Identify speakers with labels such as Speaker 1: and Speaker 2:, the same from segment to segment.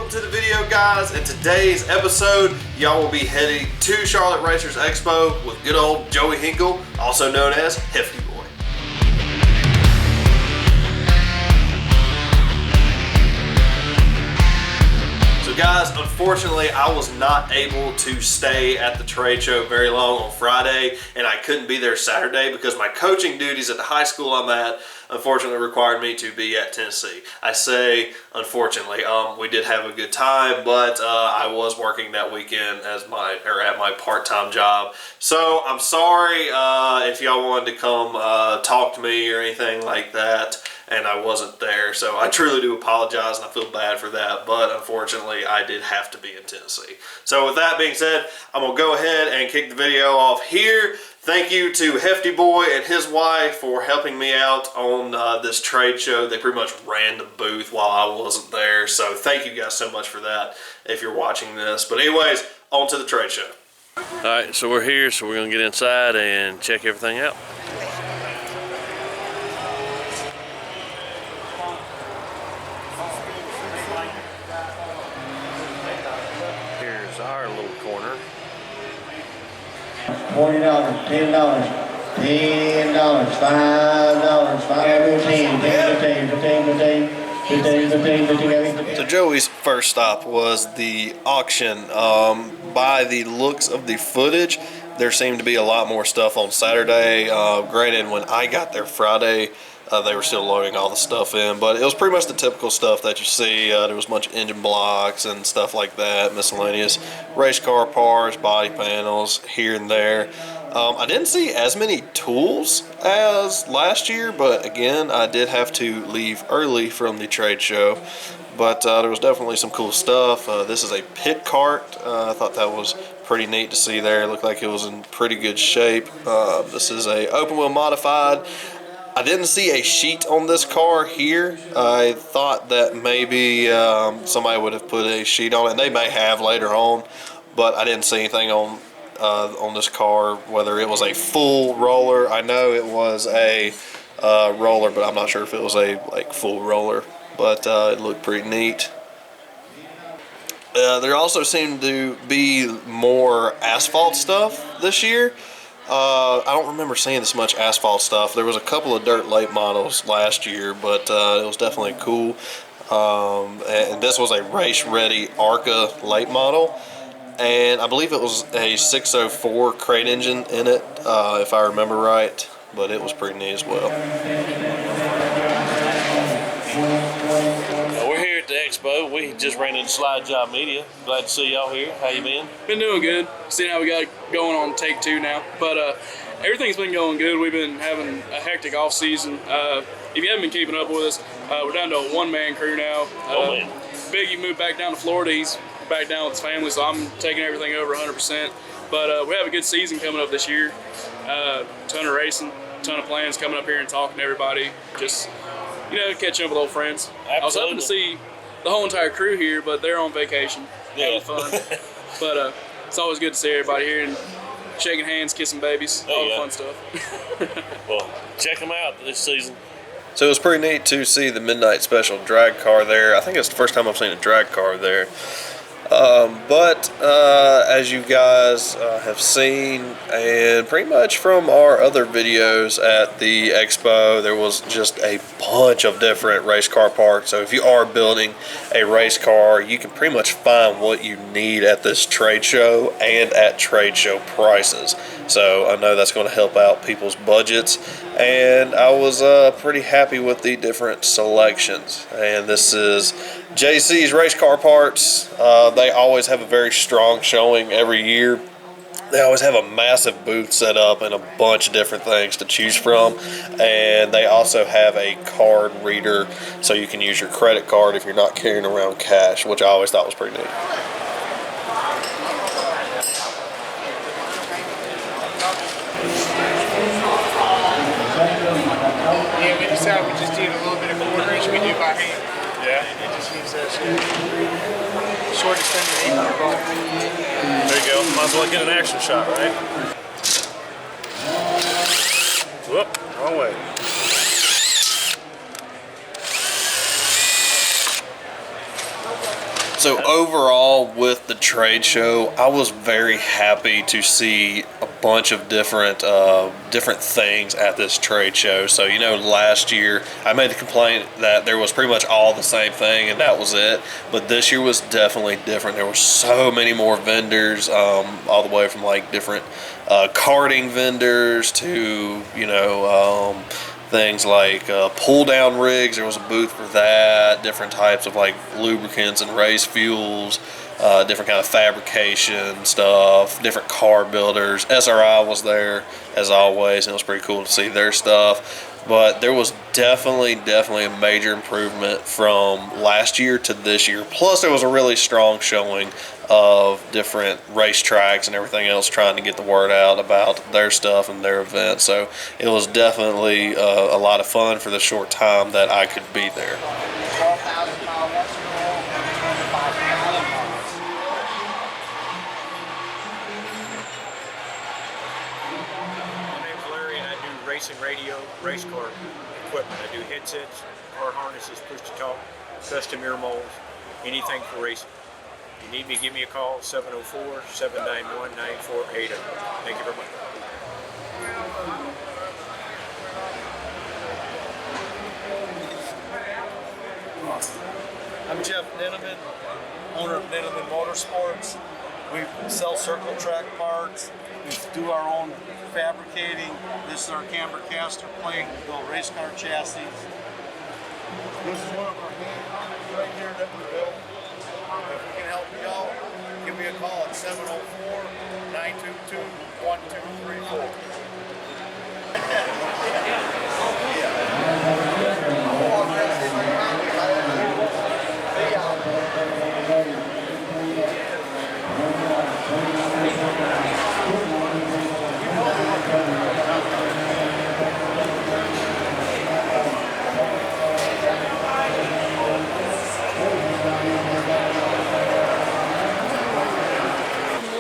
Speaker 1: welcome to the video, guys. In today's episode, y'all will be heading to Charlotte Racers Expo with good old Joey Hinkle, also known as Hefty Boy. So guys, unfortunately, I was not able to stay at the trade show very long on Friday, and I couldn't be there Saturday because my coaching duties at the high school I'm at unfortunately required me to be at Tennessee. I say unfortunately, we did have a good time, but I was working that weekend at my part-time job. So I'm sorry if y'all wanted to come talk to me or anything like that, and I wasn't there. So I truly do apologize, and I feel bad for that, but unfortunately I did have to be in Tennessee. So with that being said, I'm gonna go ahead and kick the video off here. Thank you to Hefty Boy and his wife for helping me out on this trade show. They pretty much ran the booth while I wasn't there. So thank you guys so much for that if you're watching this. But anyways, on to the trade show.
Speaker 2: All right, so we're here, so we're gonna get inside and check everything out. Here's our little corner.
Speaker 3: $40, $10, $10, $5, $5,
Speaker 1: So Joey's first stop was the auction. By the looks of the footage, there seemed to be a lot more stuff on Saturday. Granted, when I got there Friday, they were still loading all the stuff in, but it was pretty much the typical stuff that you see. There was a bunch of engine blocks and stuff like that, miscellaneous race car parts, body panels here and there. I didn't see as many tools as last year, but again, I did have to leave early from the trade show. But there was definitely some cool stuff. This is a pit cart. I thought that was pretty neat to see there. It looked like it was in pretty good shape. This is a open wheel modified. I didn't see a sheet on this car here. I thought that maybe somebody would have put a sheet on it, and they may have later on, but I didn't see anything on this car, whether it was a full roller. I know it was a roller, but I'm not sure if it was a full roller, but it looked pretty neat. There also seemed to be more asphalt stuff this year. I don't remember seeing this much asphalt stuff. There was a couple of dirt late models last year, but it was definitely cool. And this was a race-ready ARCA late model, and I believe it was a 604 crate engine in it, if I remember right, but it was pretty neat as well.
Speaker 2: We're here at the expo. We just ran into Slide Job Media. Glad to see y'all here. How you been?
Speaker 4: Been doing good. Seeing how we got going on take two now. But everything's been going good. We've been having a hectic off season. If you haven't been keeping up with us, we're down to a one-man crew now. Biggie moved back down to Florida. He's back down with his family, so I'm taking everything over 100%. But we have a good season coming up this year. Ton of racing, ton of plans coming up here and talking to everybody. Just, catching up with old friends.
Speaker 2: Absolutely.
Speaker 4: I was hoping to see the whole entire crew here, but they're on vacation. Having fun. But it's always good to see everybody here and shaking hands, kissing babies, all the fun stuff.
Speaker 2: Well, check them out this season.
Speaker 1: So it was pretty neat to see the Midnight Special drag car there. I think it's the first time I've seen a drag car there. But as you guys have seen, and pretty much from our other videos at the expo, there was just a bunch of different race car parts. So if you are building a race car, you can pretty much find what you need at this trade show and at trade show prices. So I know that's going to help out people's budgets, and I was pretty happy with the different selections. And this is JC's Race Car Parts. They always have a very strong showing every year. They always have a massive booth set up and a bunch of different things to choose from. And they also have a card reader, so you can use your credit card if you're not carrying around cash, which I always thought was pretty neat.
Speaker 5: Yeah, we decided we just did a little bit of quartering. We do by hand. Yeah. It just gives us shortest thing to equal ball.
Speaker 2: There you go. Might as well get an action shot, right? Whoop, wrong way.
Speaker 1: So overall, with the trade show, I was very happy to see a bunch of different things at this trade show. So last year I made the complaint that there was pretty much all the same thing, and that was it. But this year was definitely different. There were so many more vendors, all the way from like different karting vendors to things like pull down rigs. There was a booth for that, different types of like lubricants and race fuels, different kind of fabrication stuff, different car builders. SRI was there as always, and it was pretty cool to see their stuff. But there was definitely a major improvement from last year to this year. Plus, there was a really strong showing of different racetracks and everything else trying to get the word out about their stuff and their event. So it was definitely a lot of fun for the short time that I could be there.
Speaker 6: Racing radio, race car equipment. I do headsets, car harnesses, push to talk, custom ear molds, anything for racing. If you need me, give me a call, 704-791-9480. Thank you very much.
Speaker 7: I'm Jeff Ninneman, owner of Ninneman Motorsports. We sell circle track parts. We do our own fabricating. This is our camber caster plate. We build race car chassis. This is one of our hand pumps right here that we built. If we can help you out, give me a call at 704-922-1234.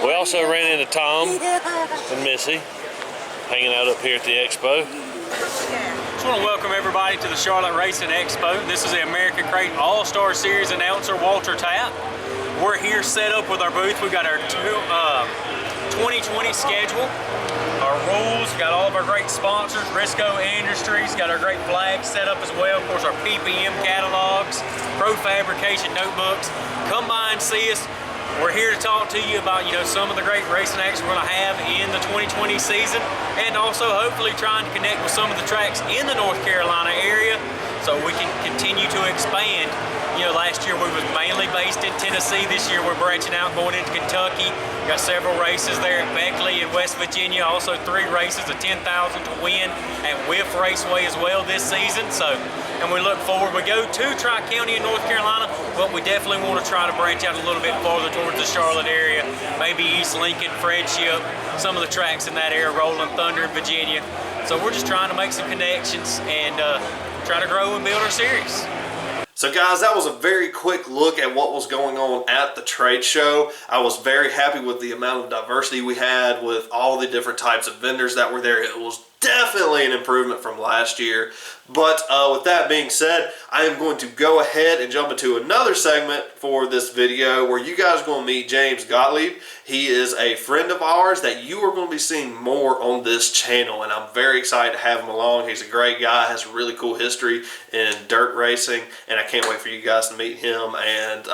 Speaker 2: We also ran into Tom and Missy hanging out up here at the expo.
Speaker 8: Just want to welcome everybody to the Charlotte Racing Expo. This is the American Crate All-Star Series announcer, Walter Tapp. We're here set up with our booth. We've got our 2020 schedule, our rules, got all of our great sponsors, Risco Industries, got our great flags set up as well. Of course, our PPM catalogs, Pro Fabrication notebooks. Come by and see us. We're here to talk to you about, some of the great racing acts we're going to have in the 2020 season, and also hopefully trying to connect with some of the tracks in the North Carolina area so we can continue to expand. Last year we was mainly based in Tennessee. This year we're branching out, going into Kentucky. Got several races there at Beckley in West Virginia. Also 3 races, a 10,000 to win at Whiff Raceway as well this season. And we look forward. We go to Tri-County in North Carolina, but we definitely want to try to branch out a little bit farther towards the Charlotte area, maybe East Lincoln, Friendship, some of the tracks in that area, Rolling Thunder in Virginia. So we're just trying to make some connections and try to grow and build our series.
Speaker 1: So guys, that was a very quick look at what was going on at the trade show. I was very happy with the amount of diversity we had with all the different types of vendors that were there. It was definitely an improvement from last year. But with that being said, I am going to go ahead and jump into another segment for this video where you guys are going to meet James Gottlieb. He is a friend of ours that you are going to be seeing more on this channel, and I'm very excited to have him along. He's a great guy, has a really cool history in dirt racing, and I can't wait for you guys to meet him. And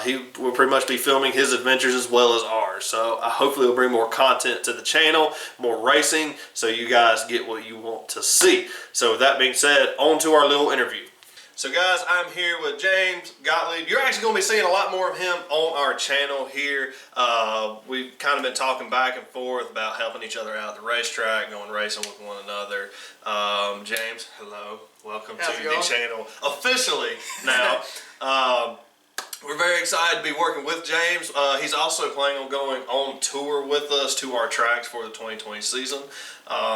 Speaker 1: he will pretty much be filming his adventures as well as ours. So hopefully he'll bring more content to the channel, more racing, so you guys get what you want to see. So with that being said, on to our little interview. So guys, I'm here with James Gottlieb. You're actually going to be seeing a lot more of him on our channel here. We've kind of been talking back and forth about helping each other out at the racetrack, going racing with one another. James, hello. Welcome to the channel officially now. We're very excited to be working with James. He's also planning on going on tour with us to our tracks for the 2020 season.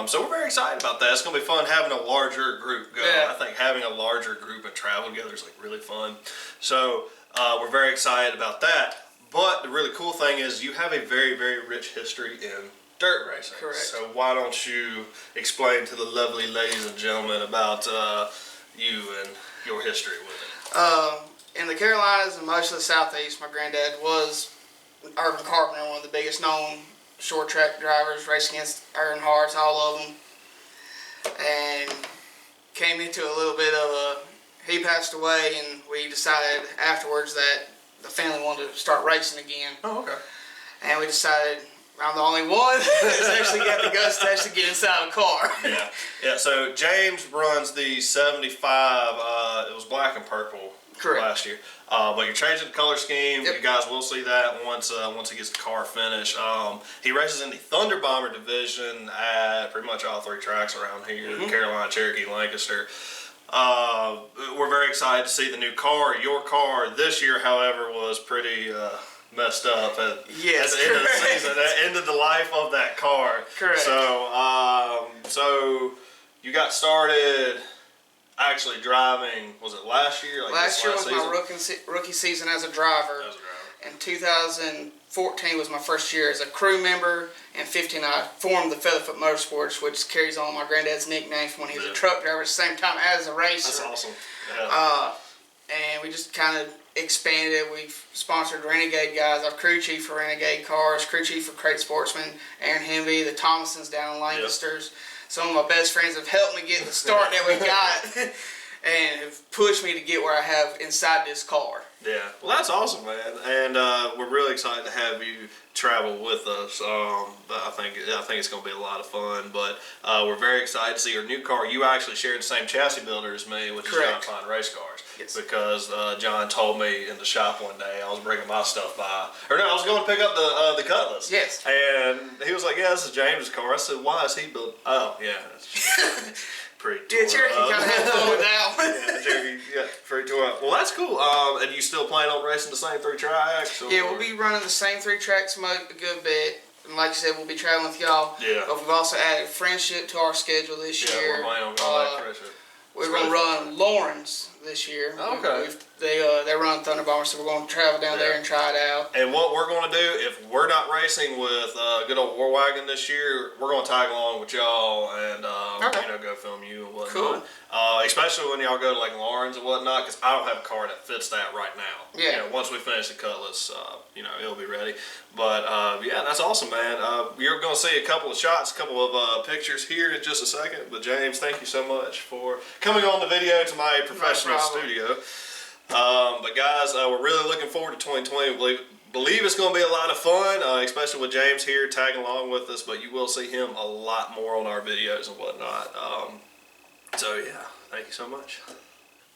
Speaker 1: So we're very excited about that. It's going to be fun having a larger group go. Yeah. I think having a larger group and travel together is like really fun. So we're very excited about that. But the really cool thing is you have a very, very rich history in dirt racing.
Speaker 4: Correct.
Speaker 1: So why don't you explain to the lovely ladies and gentlemen about you and your history with it?
Speaker 9: in the Carolinas and most of the Southeast, my granddad was Irvin Carpenter, one of the biggest known short track drivers, raced against Earnhardts, all of them. And came into a little bit of a, he passed away, and we decided afterwards that the family wanted to start racing again.
Speaker 1: Oh, okay.
Speaker 9: And we decided I'm the only one that's actually got the guts to actually get inside a car.
Speaker 1: Yeah. So James runs the 75. It was black and purple.
Speaker 9: Correct.
Speaker 1: Last year. But you're changing the color scheme.
Speaker 9: Yep.
Speaker 1: You guys will see that once he gets the car finished. He races in the Thunder Bomber division at pretty much all 3 tracks around here: Carolina, Cherokee, Lancaster. We're very excited to see the new car. Your car this year, however, was pretty messed up at the end of the season. That ended the life of that car.
Speaker 9: Correct.
Speaker 1: So you got started actually driving, was it last year? Like
Speaker 9: last year was
Speaker 1: season?
Speaker 9: my rookie season as a driver. And 2014 was my first year as a crew member. And 15 I formed the Featherfoot Motorsports, which carries on my granddad's nickname from when he was a truck driver at the same time as a racer.
Speaker 1: That's awesome. Yeah.
Speaker 9: And we just kind of expanded. We've sponsored Renegade guys. I'm crew chief for Renegade Cars, crew chief for Crate Sportsman, Aaron Hemby, the Thomasons down in Lancaster's. Some of my best friends have helped me get the start that we got and have pushed me to get where I have inside this car.
Speaker 1: Yeah, well, that's awesome, man, and we're really excited to have you travel with us. I think it's going to be a lot of fun, but we're very excited to see your new car. You actually shared the same chassis builder as me, which is John Fine Race Cars.
Speaker 9: Yes.
Speaker 1: Because John told me in the shop one day I was bringing my stuff by, or no, I was going to pick up the Cutlass.
Speaker 9: Yes.
Speaker 1: And he was like, "Yeah, this is James's car." I said, "Why is he built?" Oh, yeah. Pretty
Speaker 9: Yeah, Cherokee kind of had fun with that one.
Speaker 1: Yeah, Cherokee, pretty tore up. Well, that's cool. And you still plan on racing the same 3 tracks? Or?
Speaker 9: Yeah, we'll be running the same 3 tracks a good bit. And like you said, we'll be traveling with y'all.
Speaker 1: Yeah.
Speaker 9: But we've also added Friendship to our schedule this year.
Speaker 1: Yeah, we're planning on going back Friendship.
Speaker 9: We're going to run Lawrence this year.
Speaker 1: Okay.
Speaker 9: They run Thunder Bomber, so we're going to travel down there and try it out.
Speaker 1: And what we're going to do, if we're not racing with good old War Wagon this year, we're going to tag along with y'all and go film you and whatnot.
Speaker 9: Cool.
Speaker 1: Especially when y'all go to like Lawrence and whatnot, because I don't have a car that fits that right now.
Speaker 9: Yeah.
Speaker 1: You know, once we finish the Cutlass, it'll be ready. But yeah, that's awesome, man. You're going to see a couple of shots, a couple of pictures here in just a second. But James, thank you so much for coming on the video to my professional studio. But guys, we're really looking forward to 2020. Believe it's going to be a lot of fun, especially with James here tagging along with us. But you will see him a lot more on our videos and whatnot. So yeah, thank you so much.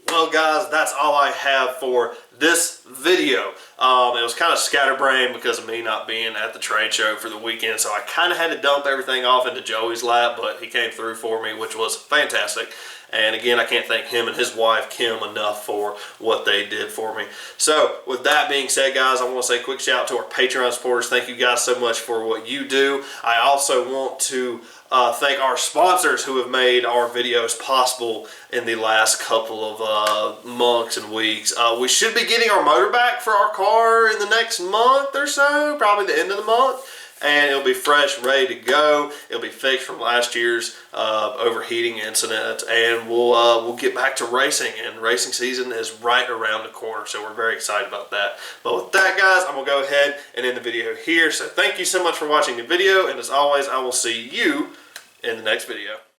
Speaker 1: Well, guys, that's all I have for this video. It was kind of scatterbrained because of me not being at the trade show for the weekend, so I kind of had to dump everything off into Joey's lap, but he came through for me, which was fantastic. And again, I can't thank him and his wife, Kim, enough for what they did for me. So, with that being said, guys, I want to say a quick shout out to our Patreon supporters. Thank you guys so much for what you do. I also want to thank our sponsors who have made our videos possible in the last couple of months and weeks. We should be getting our motor back for our car in the next month or so, probably the end of the month. And it'll be fresh, ready to go. It'll be fixed from last year's overheating incident, and we'll get back to racing. And racing season is right around the corner, so we're very excited about that. But with that, guys, I'm gonna go ahead and end the video here. So thank you so much for watching the video, and as always, I will see you in the next video.